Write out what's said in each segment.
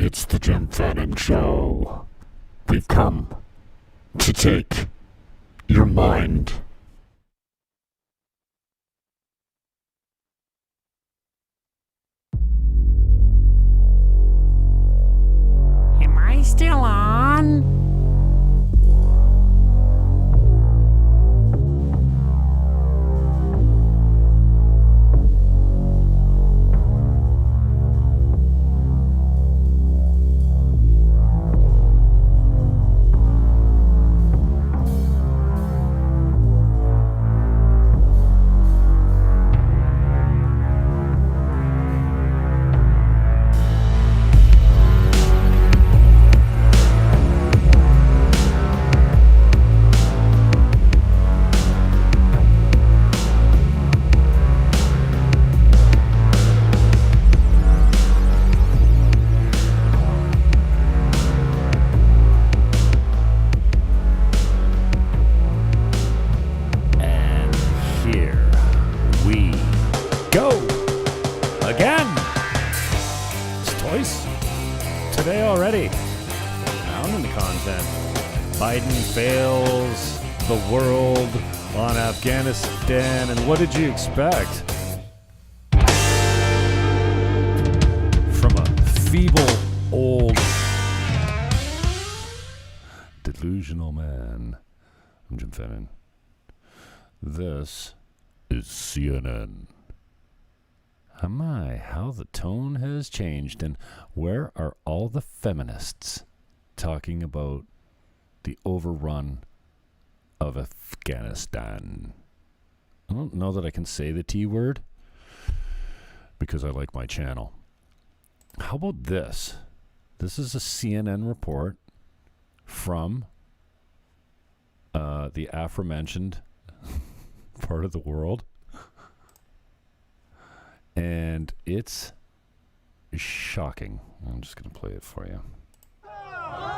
It's the Jim Fannon Show. We've come to take your mind. Am I still on? Afghanistan, and what did you expect from a feeble, old, delusional man? I'm Jim Fannon. This is CNN. How the tone has changed, and where are all the feminists talking about the overrun of Afghanistan? I don't know that I can say the T word because I like my channel. How about this? This is a CNN report from the aforementioned part of the world. And it's shocking. I'm just going to play it for you.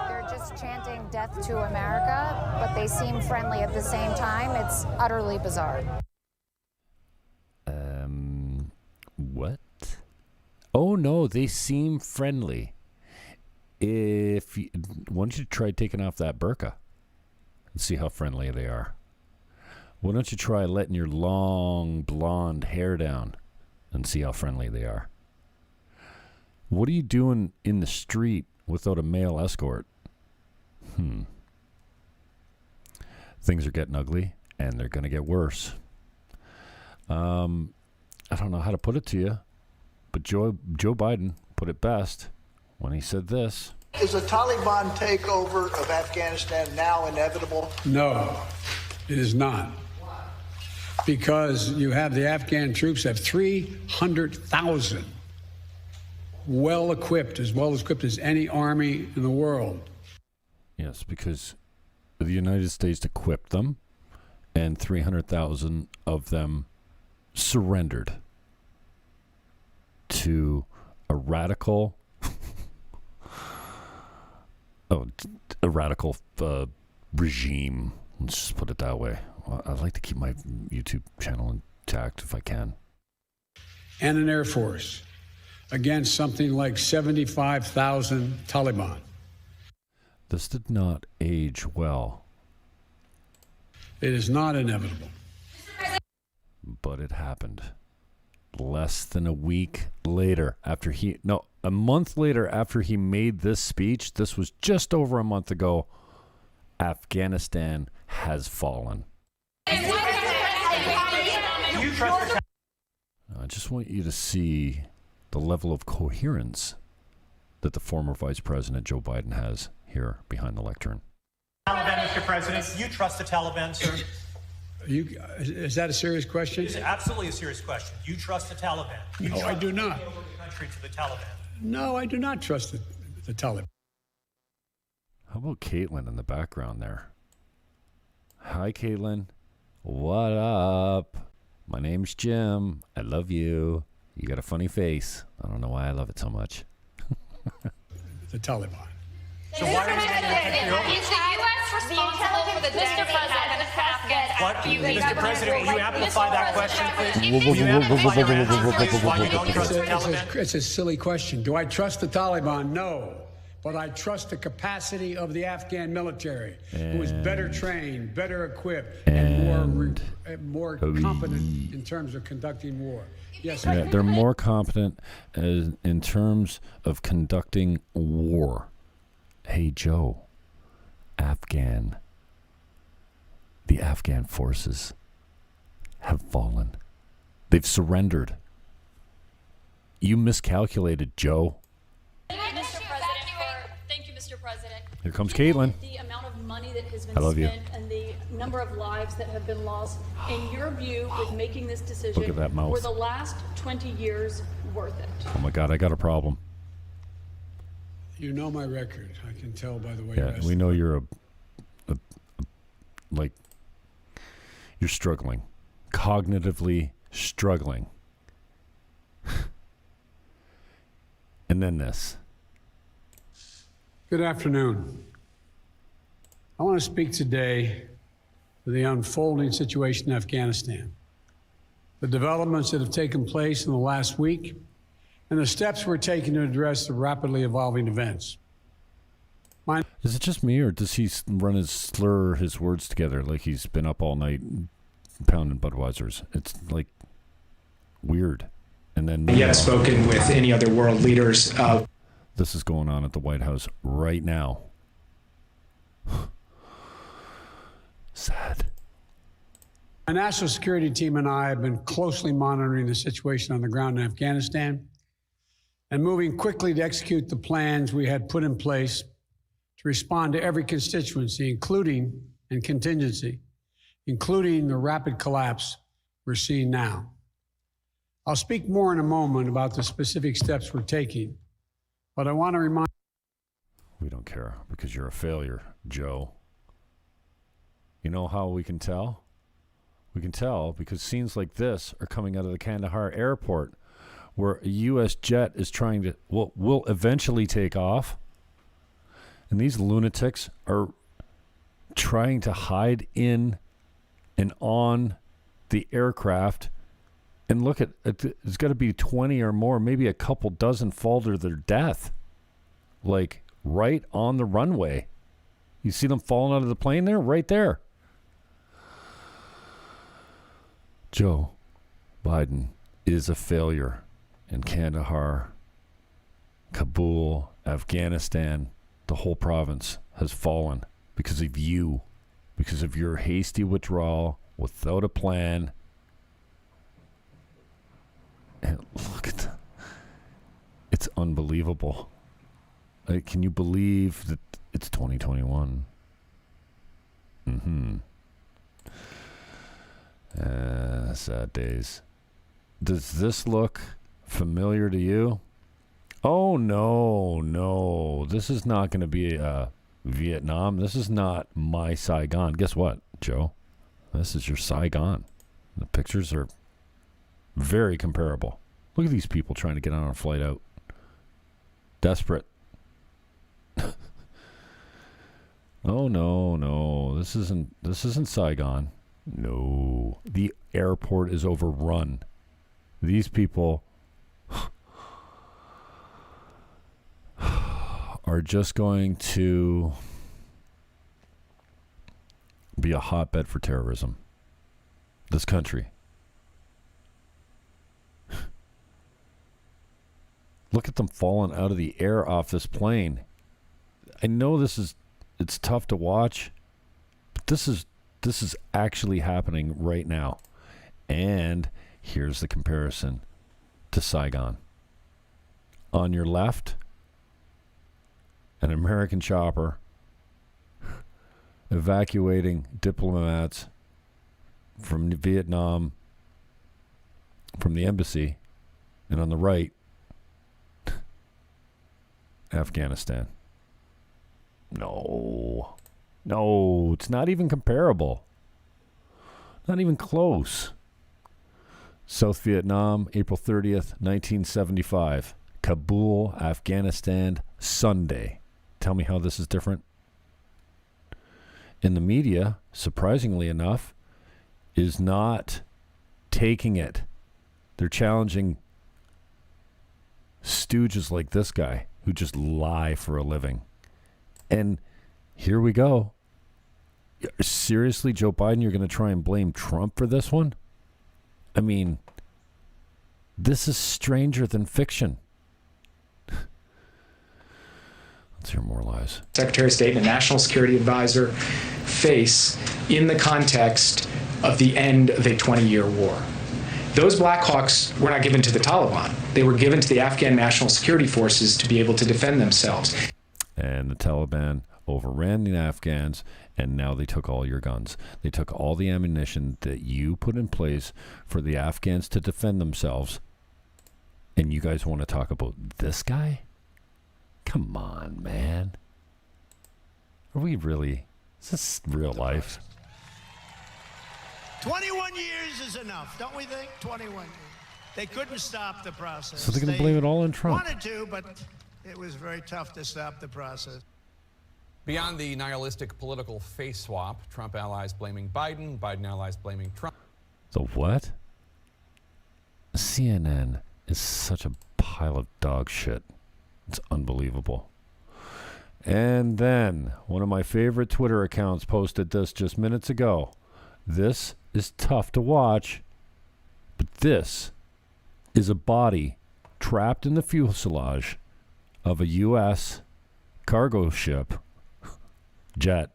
They're just chanting death to America, but they seem friendly at the same time. It's utterly bizarre. What? Oh, no, they seem friendly. Why don't you try taking off that burqa and see how friendly they are? Why don't you try letting your long blonde hair down and see how friendly they are? What are you doing in the street without a male escort? Things are getting ugly, and they're going to get worse. I don't know how to put it to you, but Joe Biden put it best when he said this. Is a Taliban takeover of Afghanistan now inevitable? No, it is not. Because you have the Afghan troops have 300,000 well equipped as any army in the world. Yes, because the United States equipped them, and 300,000 of them surrendered to a radical regime. Let's just put it that way. I'd like to keep my YouTube channel intact if I can. And an Air Force against something like 75,000 Taliban. This did not age well. It is not inevitable. But it happened. Less than a week later, a month later after he made this speech, this was just over a month ago, Afghanistan has fallen. I just want you to see the level of coherence that the former Vice President Joe Biden has here behind the lectern. Taliban, Mr. President, you trust the Taliban, sir? Is that a serious question? It's absolutely a serious question. You trust the Taliban? No, I do not. Over the country to the Taliban. No, I do not trust the Taliban. How about Caitlin in the background there? Hi, Caitlin. What up? My name's Jim. I love you. You got a funny face. I don't know why I love it so much. The Taliban. So why are we going to take the oath? Is the U.S. responsible for the deaths that happened in Afghanistan? What? Mr. President, will you amplify that question, please? If Will you you amplify your answer, please, why you don't trust the Taliban? It's a silly question. Do I trust the Taliban? No. But I trust the capacity of the Afghan military, who is better trained, better equipped, and more competent in terms of conducting war. Yes, Yeah, they're more competent in terms of conducting war. Hey, Joe, the Afghan forces have fallen. They've surrendered. You miscalculated, Joe. Thank you, Mr. President. Here comes Caitlin. The amount of money that has been I love you. spent and the number of lives that have been lost, in your view, with making this decision, Look at that mouth. were the last 20 years worth it? Oh my God, I got a problem. you know my record. I can tell by the way. Yeah, we know you're like you're struggling, cognitively struggling. And then this. Good afternoon. I want to speak today to the unfolding situation in Afghanistan, the developments that have taken place in the last week, and the steps we're taking to address the rapidly evolving events. Is it just me, or does he slur his words together like he's been up all night pounding Budweisers? It's like weird. And then yet spoken with any other world leaders. This is going on at the White House right now. Sad. My national security team and I have been closely monitoring the situation on the ground in Afghanistan and moving quickly to execute the plans we had put in place to respond to every constituency, including and contingency, including the rapid collapse we're seeing now. I'll speak more in a moment about the specific steps we're taking, but I want to remind. We don't care because you're a failure, Joe. You know how we can tell? We can tell because scenes like this are coming out of the Kandahar airport where a U.S. jet is trying to, will eventually take off. And these lunatics are trying to hide in and on the aircraft. And look at it's got to be 20 or more, maybe a couple dozen fall to their death. Like right on the runway. You see them falling out of the plane there? Right there. Joe Biden is a failure in Kandahar, Kabul, Afghanistan. The whole province has fallen because of you, because of your hasty withdrawal without a plan. And look at that. It's unbelievable. Like, can you believe that it's 2021? Sad days. Does this look familiar to you? Oh, no. This is not going to be Vietnam. This is not my Saigon. Guess what, Joe? This is your Saigon. The pictures are very comparable. Look at these people trying to get on a flight out. Desperate. Oh, no. This isn't Saigon. No. The airport is overrun. These people are just going to be a hotbed for terrorism. This country. Look at them falling out of the air off this plane. I know it's tough to watch, but this is actually happening right now. And here's the comparison to Saigon. On your left, an American chopper evacuating diplomats from Vietnam from the embassy, and on the right, Afghanistan. No, it's not even comparable. Not even close. South Vietnam, April 30th, 1975. Kabul, Afghanistan, Sunday, tell me how this is different? And the media, surprisingly enough, is not taking it. They're challenging stooges like this guy who just lie for a living. And here we go. Seriously, Joe Biden, you're going to try and blame Trump for this one? I mean, this is stranger than fiction. Let's hear more lies. Secretary of State and a national security advisor face in the context of the end of a 20-year war. Those Black Hawks were not given to the Taliban. They were given to the Afghan National Security Forces to be able to defend themselves. And the Taliban overran the Afghans, and now they took all your guns. They took all the ammunition that you put in place for the Afghans to defend themselves. And you guys want to talk about this guy? Come on, man. Are we really? Is this real life? 21 years is enough, don't we think? 21 years. They couldn't stop the process. So they're going to blame it all on Trump. Wanted to, but it was very tough to stop the process. Beyond the nihilistic political face swap, Trump allies blaming Biden, Biden allies blaming Trump. The what? CNN is such a pile of dog shit. It's unbelievable. And then one of my favorite Twitter accounts posted this just minutes ago. This is tough to watch, but this is a body trapped in the fuselage of a U.S. cargo ship jet.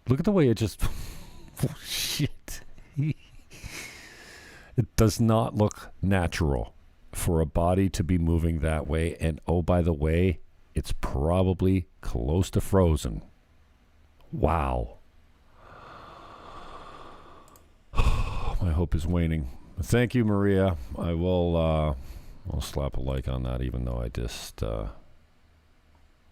Look at the way it just... oh, shit. It does not look natural for a body to be moving that way. And oh, by the way, it's probably close to frozen. Wow. My hope is waning. Thank you, Maria. I will I'll slap a like on that, even though I just...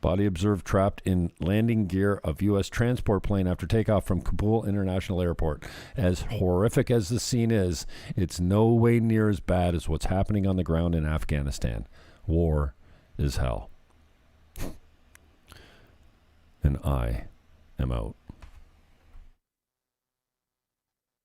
Body observed trapped in landing gear of U.S. transport plane after takeoff from Kabul International Airport. As horrific as the scene is, it's no way near as bad as what's happening on the ground in Afghanistan. War is hell. And I am out.